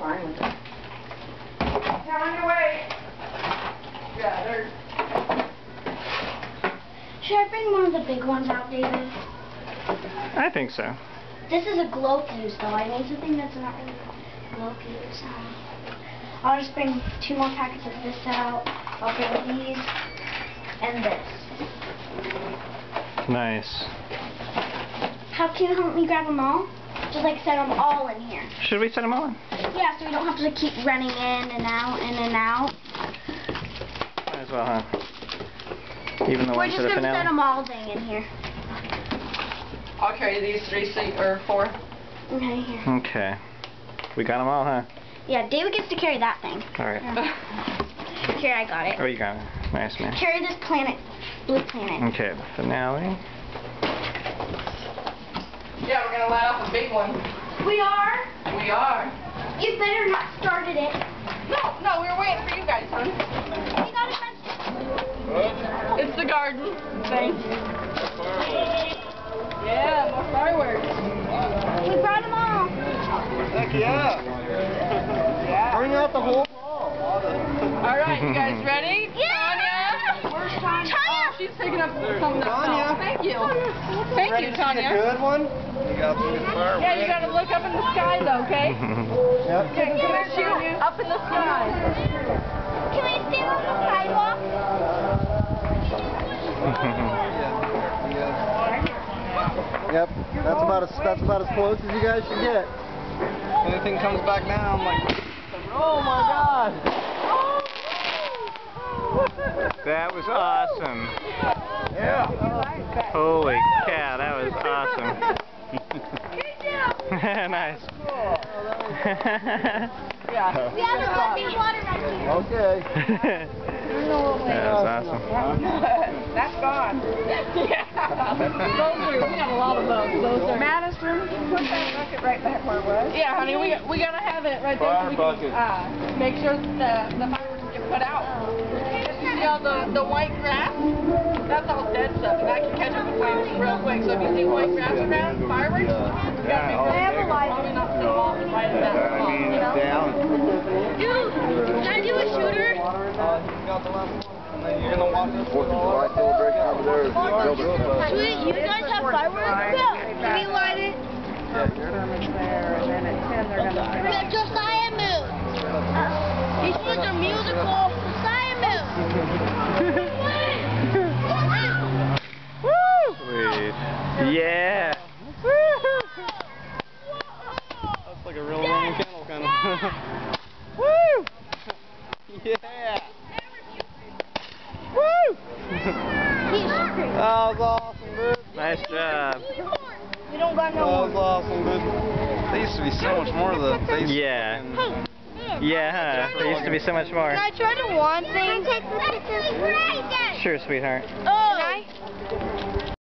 fine with it. You're on your way. Yeah, there's... Should I bring one of the big ones out, David? I think so. This is a glow fuse, though. I need something that's not really glow fuse. I'll just bring 2 more packets of this out. I'll bring these and this. Nice. How can you help me grab them all? Just like set them all in here. Should we set them all in? Yeah, so we don't have to keep running in and out, in and out. Might as well, huh? Even the We're ones just for the going to finale? set them all dang in here. I'll carry these 4. Okay, here. Okay. We got them all, huh? Yeah, David gets to carry that thing. Alright. Here, I got it. Oh, you got it. Nice, man. Carry this planet. Blue planet. Okay, the finale. Yeah, we're gonna let off a big one. We are? We are. You better not started it. No, we were waiting for you guys, hon. We got it. It's the garden. Thank you. Yeah, more fireworks. We brought them all. Heck yeah. Yeah. Bring out the whole ball. Alright, you guys ready? Yeah! Tanya? Where's Tanya? Tanya! Oh, she's picking up something else. Tanya. Thank you. Ready Thank you, to see Tanya. a good one? You got some good fireworks. Yeah, you gotta look up in the sky though, okay? Yep. Okay, come here, shoot up in the sky. Can we stand on the sidewalk? Yep. That's about as close as you guys should get. Anything comes back down, I'm like, oh my God. That was awesome. Yeah. Holy cow, that was awesome. Nice. Yeah. We have a running water right here. Okay. That was awesome. That's gone. Yeah. We got a lot of those. Those are Madison, put that bucket right back where it was. Yeah, honey, we gotta have it right there so we can make sure that the fireworks get put out. You see all the white grass? That's all dead stuff, and that can catch up with flames real quick. So if you see white grass around, fireworks, you gotta make sure. I have a lighter. Probably not so long as light as that small, you know? Dude, can I do a shooter? You're gonna watch this right over there. Sweet, you guys have fireworks? Yeah. Can we light it? There, and then at 10 they're gonna finish. Yeah, Josiah moves. These ones are musical. Josiah moves. Sweet. Yeah. That's like a real Roman candle kind of. Woo! Yeah! Woo! That was awesome, dude. Nice job. We don't got That no was awesome, dude. There used to be so much more of the face. Yeah. Yeah, huh? There used to be so much more. Can I try the wand thing? Sure, sweetheart. Oh!